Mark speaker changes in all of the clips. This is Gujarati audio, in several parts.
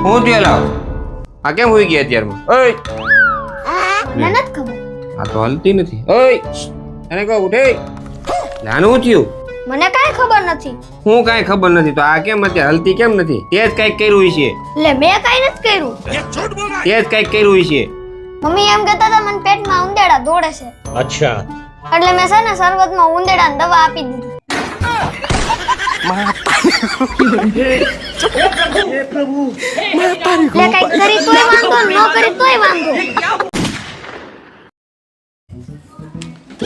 Speaker 1: હું થયો લાવ આ કેમ હોઈ ગઈ અત્યારમાં ઓય
Speaker 2: મને નથી ખબર.
Speaker 1: આ તો હલતી નથી ઓય એને કહો ઉઠે નાનું થયું
Speaker 2: મને કાંઈ ખબર નથી.
Speaker 1: હું કાંઈ ખબર નથી તો આ કેમ અત્યારે હલતી કેમ નથી તે જ કાંઈક કર્યું છે
Speaker 2: એટલે મેં કાંઈ નથી કર્યું.
Speaker 1: તે જ કાંઈક કર્યું છે
Speaker 2: મમ્મી એમ કહેતા હતા મને પેટમાં ઉંદેડા દોડે છે.
Speaker 3: अच्छा
Speaker 2: એટલે મેં છે ને શરબતમાં ઉંદેડાની દવા આપી દીધી. એટલે કાંઈક કરી તોય વાંધો ન કરી તોય વાંધો.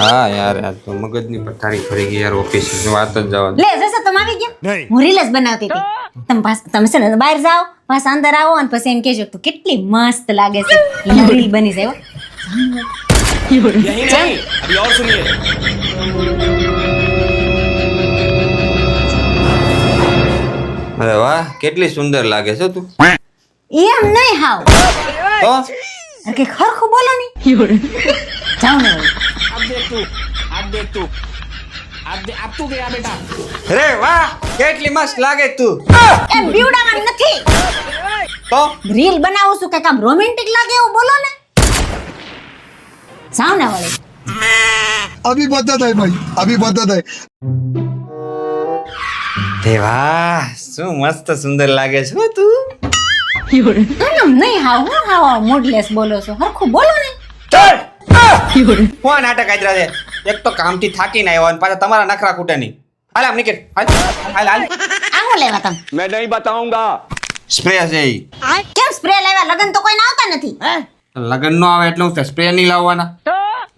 Speaker 1: હા યાર આ તો મગજની પથારી ફરી ગઈ યાર ઓફિસ વાત જ જવા દે.
Speaker 4: લે જશે તમે આવી ગયા હું રીલ જ બનાવતી હતી તમે છે ને બહાર જાઓ પાછા અંદર આવો અને પછી એમ કહેજો તું કેટલી મસ્ત લાગે છે રીલ બની જાય હો.
Speaker 3: अभी और सुनिए
Speaker 1: અરે વાહ કેટલી સુંદર લાગે છે તું
Speaker 4: એમ નહીં હાવ
Speaker 1: તો
Speaker 4: અરે કે ખરખું બોલો ની જાઓ ને વળી.
Speaker 3: अब तू गया बेटा
Speaker 1: અરે વાહ કેટલી મસ્ત લાગે તું
Speaker 4: એમ બીવડામાં નથી
Speaker 1: તો
Speaker 4: રીલ બનાવું છું કે કામ રોમેન્ટિક લાગે એવું બોલો ને જાઓ ને વળી.
Speaker 5: अभी बदत है भाई अभी बदत है
Speaker 1: તે વાહ શું મસ્ત સુંદર લાગે છે હો તું
Speaker 4: એમ નહીં હાવ હું હાવ મૂડલેસ બોલો છો હરખું બોલો ને
Speaker 1: કોણ નાટક આદરા છે એક તો કામથી થાકીને આવ્યો અને પાછા તમારા નખરા કૂટે નહીં હાલ આમ નીકળ હાલ હાલ હાલ
Speaker 4: આ હું લેવા તમે
Speaker 3: मैं नहीं बताऊंगा
Speaker 1: સ્પ્રે છે ઈ
Speaker 4: કેમ સ્પ્રે લેવા લગન તો કોઈ આવતા નથી
Speaker 1: લગન નો આવે એટલે હું સ્પ્રે નહીં લાવવાના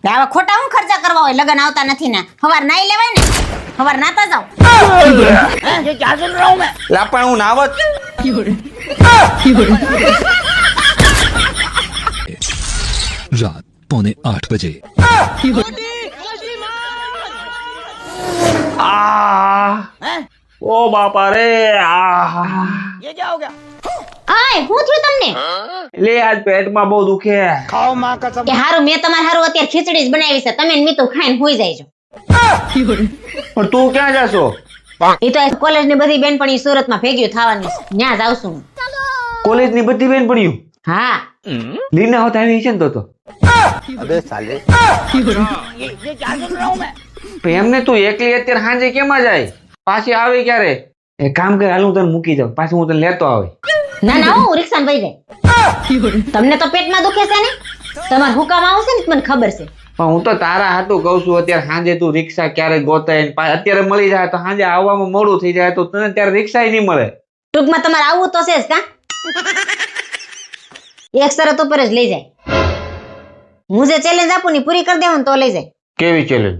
Speaker 4: તે આવા ખોટા હું ખર્ચા કરવા હોય લગન આવતા નથી ને હવાર નાઈ લેવાય ને હવાર નાતા જાવ
Speaker 1: લા પણ હું નાવત
Speaker 6: रात 7:45 बजे
Speaker 3: ओ बापा रे
Speaker 4: આય હું થયું તમને
Speaker 1: લે આજ પેટમાં બહુ દુખે
Speaker 4: કે હારું મેં તમાર હારું અત્યારે ખીચડી જ બનાવી છે તમે મીતું ખાઈને હોઈ જાયજો
Speaker 1: પણ તું ક્યાં જાશો
Speaker 4: એ તો કોલેજ ની બધી બેનપણી સુરતમાં ભેગી થવાની છે ન્યા જાવ છું હું.
Speaker 1: કોલેજ ની બધી બેન પડ્યું
Speaker 4: હા
Speaker 1: લીના હોત આવી છે ને તો પણ એમને તું એકલી અત્યારે સાંજે કેમ જાય પાછી આવે ક્યારે એક કામ કર હાલ હું તને મૂકી જાઉં પાછું હું તને લેતો આવે
Speaker 4: ના ના હું રિક્ષા વહી જાય તમને તો પેટમાં દુખે છે ને તમાર હુકામ આવશે ને મને ખબર છે
Speaker 1: પણ હું તો તારા હાટું કહું છું અત્યારે સાંજે તું રિક્ષા ક્યારે ગોતાય ને અત્યારે મળી જાય તો સાંજે આવવામાં મોડું થઈ જાય તો તને ત્યારે રિક્ષા નહીં મળે
Speaker 4: ટૂંકમાં તમારે આવવું તો છે જ કા એક શરત ઉપર જ લઈ જાય હું જે ચેલેન્જ આપું ને પૂરી કરી દેવું તો લઈ જાય
Speaker 1: કેવી ચેલેન્જ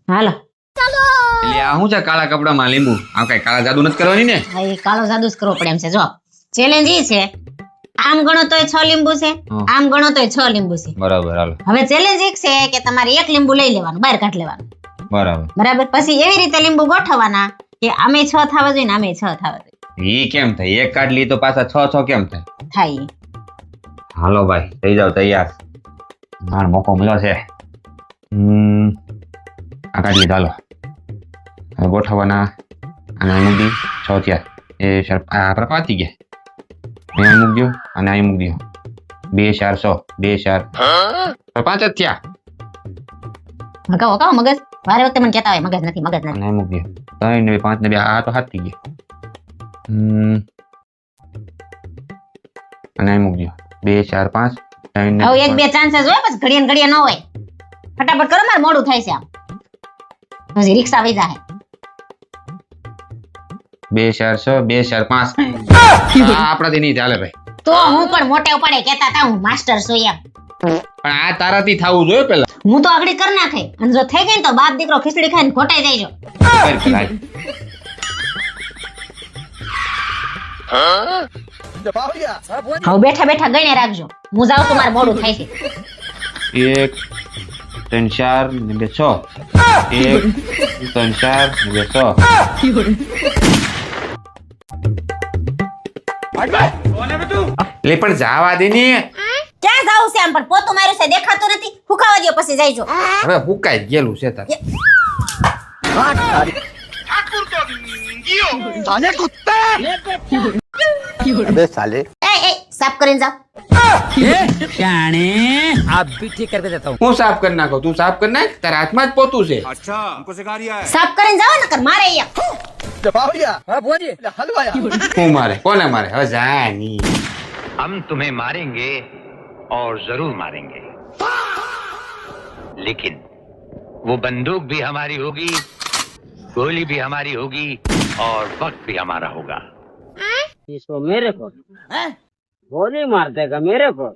Speaker 4: હાલો
Speaker 1: એટલે આ શું છે કાળા કપડામાં લીંબુ આ કઈ કાળા જાદુ નથી કરવાની ને
Speaker 4: હા એ કાળો જાદુ જ કરવો પડે એમ છે જો ચેલેન્જ ઈ છે આમ ગણો તોય 6 લીંબુ છે આમ ગણો તોય 6 લીંબુ છે
Speaker 1: બરાબર હાલો
Speaker 4: હવે ચેલેન્જ એક છે કે તમારે એક લીંબુ લઈ લેવાનું બહાર કાઢ લેવાનું
Speaker 1: બરાબર
Speaker 4: બરાબર પછી એવી રીતે લીંબુ ગોઠવવાના કે આમે 6 થવા જોઈએ ને આમે 6 થવા જોઈએ
Speaker 1: ઈ કેમ થાય એક કાઢ લી તો પાછા 6 કેમ થાય
Speaker 4: થાય
Speaker 1: હાલો ભાઈ થઈ જાવ તૈયાર માર મોકો મળ્યો છે આ કાઢ લીધા હાલો હવે ગોઠવવાના અને અહીં મૂકી 6 થયા એ સર આ આપણે પાતી ગયા અહીં મૂકી દો અને અહીં મૂકી દો 2 4 100 2 4 5 જ થયા
Speaker 4: હકાવો હકાવો મગજ વારે વખતે મને કહેતા હોય મગજ નથી
Speaker 1: અને અહીં મૂકી દો 3 ને 5 ને 2 આ તો હાથ થઈ ગયા અને અહીં મૂકી દો 2 4 5 3 ને
Speaker 4: હવે એક બે ચાન્સીસ હોય પછી ઘડીએ ને ઘડીએ ન હોય ફટાફટ કરો મારે મોડું થાય છે આમ પછી રિક્ષા વઈ જાય
Speaker 1: 2 4 100 2 4 5 આપણાથી નહીં ચાલે ભાઈ
Speaker 4: તો હું પણ મોટે ઉપાડે કહેતા હતા હું માસ્ટર છું એમ
Speaker 1: પણ આ તારાથી થવું જોઈએ પેલા
Speaker 4: હું તો આગળ કરી નાખે અને જો થઈ ગઈ ને તો બાપ દીકરો ખીચડી ખાઈને ખોટાઈ જાયજો
Speaker 1: કર પેલા
Speaker 4: હવે બેઠા બેઠા ગણે રાખજો હું જાઉં તો મારે મોડું થાય છે
Speaker 1: 1 3 4 ને 2 6 1 3 4 ને 2 6 લે પણ જાવા દે ને
Speaker 4: ક્યાં જાવું છે આમ પણ પોતું માર્યું છે દેખાતું નથી ફૂકાવા દો પછી જાયજો
Speaker 1: હવે ફૂકાઈ ગયેલું છે તાર
Speaker 5: साले कुत्ते अबे साले
Speaker 4: એ સાફ કરીને જાઓ.
Speaker 1: હું સાફ કરી નાખો, તું સાફ કરી નાખ, તારા હાથમાં જ પોતું છે.
Speaker 4: સાફ કરીને જાઓ નકર મારે અહીંયા.
Speaker 1: હું મારે, કોને મારે? હવે જા ની.
Speaker 7: हम तुम्हें मारेंगे और जरूर मारेंगे, लेकिन वो बंदूक भी हमारी होगी, गोली भी हमारी होगी और वक्त भी हमारा होगा.
Speaker 8: इसको मेरे को गोली मार देगा मेरे को.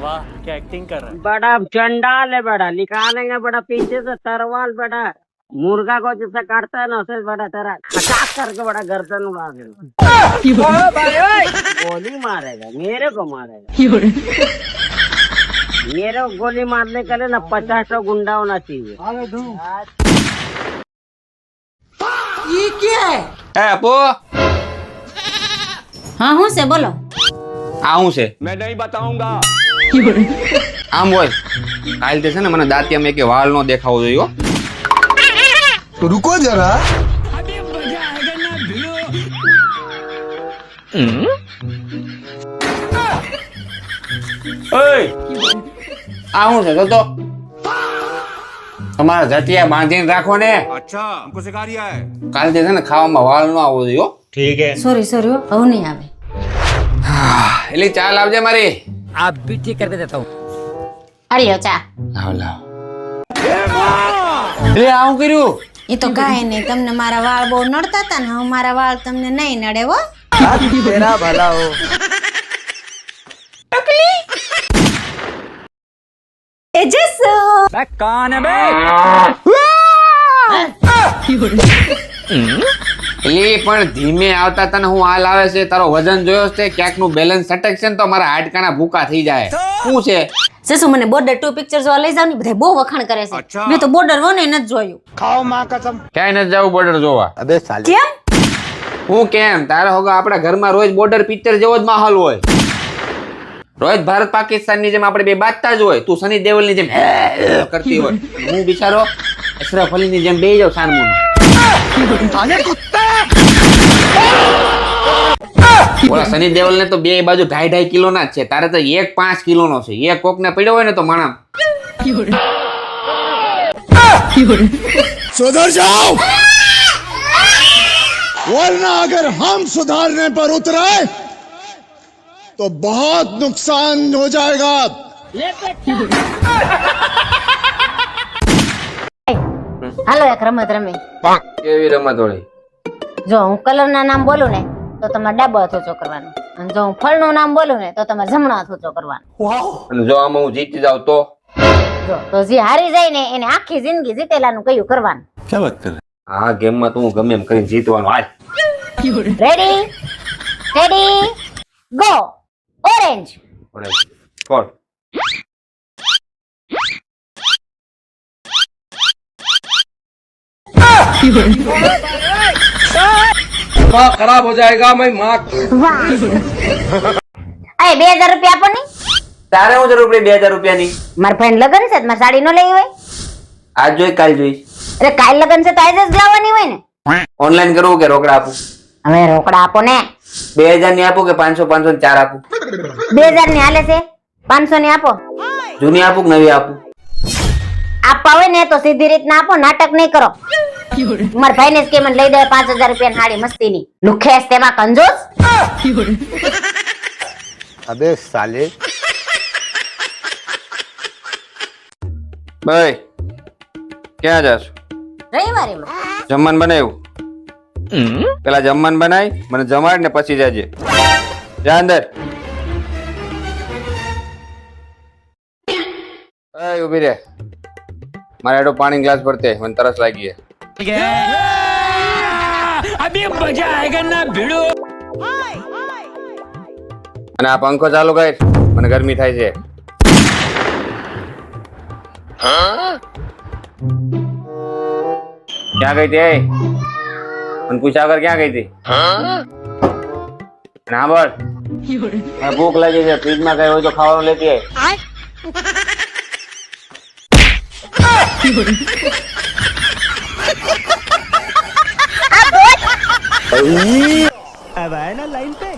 Speaker 3: वाह क्या एक्टिंग कर रहा है.
Speaker 8: बड़ा चंडाल है, बड़ा निकालेंगे, बड़ा पीछे से तरवाल, बड़ा मुर्गा को जैसा काटता है ना उसे बड़ा तेरा खटाक करके बड़ा गर्दन उड़ा देगा. गोली मारेगा मेरे को मारेगा. मेरे को गोली मारने के लिए ना 50 गुंडा होना चाहिए.
Speaker 1: હે આપો,
Speaker 4: હા હું છે બોલો.
Speaker 1: આ હું છે?
Speaker 3: मैं नहीं बताऊंगा.
Speaker 1: આમ હોય કાલ તે છે ને મને દાંતિયામાં એકે વાળ નો દેખાવો જોઈએ હો.
Speaker 5: तो रुको जरा.
Speaker 1: ઓય આ હું છે? તો તમારા જટિયા બાંધીને રાખો ને.
Speaker 3: अच्छा हमको सिखा रिया है.
Speaker 1: કાલ તે છે ને ખાવામાં વાળ નો આવવો જોઈએ હો.
Speaker 3: ठीक है.
Speaker 4: સોરી સોરી હો, હવે નહીં આવે.
Speaker 1: એટલે ચા લાવજે મારી.
Speaker 8: आप भी ठीक करके देता हूँ.
Speaker 4: આલ્યો ચા.
Speaker 1: લાવ લાવ. એટલે આવું કર્યું?
Speaker 4: એ તો કાંઈ નહીં, તમને મારા વાળ બહુ નડતા હતા ને, હવે મારા વાળ તમને નહીં નડે હો.
Speaker 5: तेरा भला हो.
Speaker 4: એ જસુ
Speaker 8: कौन है बे?
Speaker 1: એટલે પણ ધીમે આવતા તને હું હાલ આવે છે, તારો વજન જોયો છે, ક્યાંક નું બેલેન્સ સટક છે ને તો મારા હાડકાના ભૂકા થઈ જાય. શું છે?
Speaker 4: જસુ મને બોર્ડર 2 પિક્ચર જોવા લઈ જાવ ને, બધા બહુ વખાણ કરે છે. મેં તો બોર્ડર 1 નથી જોયું.
Speaker 1: ક્યાંય નથી જવું બોર્ડર જોવા.
Speaker 4: કેમ?
Speaker 1: હું કેમ? તારા હોગા આપણા ઘરમાં રોજ બોર્ડર પિક્ચર જેવો જ માહોલ હોય. રોજ ભારત પાકિસ્તાન ની જેમ આપણે બે બાજતા જ હોય. તું સની દેવલ ની જેમ કરતી હોય, હું બિચારો અશરફ અલી ની જેમ બેહી જાવ સાનમું. ઓલા સની દેવલ ને તો બે બાજુ 2.5 કિલો ના જ છે, તારે તો 1 5 કિલો નો છે. એક કોક ને પડ્યો હોય ને તો માણા
Speaker 5: सुधर जाओ, वरना अगर हम सुधारने पर उतरे तो बहुत नुकसान हो जाएगा.
Speaker 4: હાલો એક રમત રમી.
Speaker 1: કેવી રમત હોય?
Speaker 4: જો હું કલર ના નામ બોલું ને તો તમારે ડાબો હાથ ઊંચો કરવાનો, અને જો હું ફળનું નામ બોલું ને તો તમારે જમણો હાથ ઊંચો કરવાનો.
Speaker 1: અને જો આમાં હું જીતી જાવ તો?
Speaker 4: જો તો જે હારી જાય ને એને આખી જિંદગી જીતેલાનું કયું કરવાનું.
Speaker 1: આ ગેમ માં તું ગમે એમ કરીને જીતવાનું. હાલ
Speaker 4: રેડી રેડી ગો. ઓરેન્જ.
Speaker 1: કોણ?
Speaker 3: खराब हो जाएगा मैं माँ.
Speaker 4: અય 2000 રૂપિયા આપો ને.
Speaker 1: તારે હું જરૂર પડી 2000 રૂપિયાની?
Speaker 4: મારા ફ્રેન્ડ લગન છે, મારે સાડી નો લેવી હોય.
Speaker 1: આજ જોઈ કાલ જોઈશ.
Speaker 4: અરે કાલ લગન છે તો આજ જ લાવવાની હોય ને.
Speaker 1: ઓનલાઈન કરવું કે રોકડા આપું?
Speaker 4: હવે રોકડા આપો ને.
Speaker 1: 2000 ની આપું કે 500 500 ની 4 આપું?
Speaker 4: 2000 ની હાલે છે, 500 ની આપો.
Speaker 1: જૂની આપું કે નવી આપું?
Speaker 4: આપવા હોય ને તો સીધી રીતના આપો, નાટક નહીં કરો. મારા ભાઈ ને કે મને લઈ દે 5000 રૂપિયા સાડી મસ્તી ની. લુખેસ તેમાં કંજૂસ.
Speaker 5: अबे साले.
Speaker 1: ભાઈ ક્યાં જાસ?
Speaker 4: રવિવારે
Speaker 1: જમવાનું બનાવ્યું? પેલા જમવાનું બનાય, મને જમાડ ને પછી જાજે. જા અંદર. એ ઉભી રે, મારે એડો પાણી ગ્લાસ ભરતે, મને તરસ લાગી છે.
Speaker 3: अभी मजा आएगा ना भिड़ो.
Speaker 1: અને આ પંખો ચાલુ કર, મને ગરમી થાય છે. ક્યાં ગઈ હતી? મને પૂછ્યા વગર ક્યાં ગઈ હતી? ના બોલ. મને ભૂખ લાગી છે, ફ્રીજમાં કઈ હોય તો ખાવાનું લેતી આય.
Speaker 8: अब आए ना लाइन पे.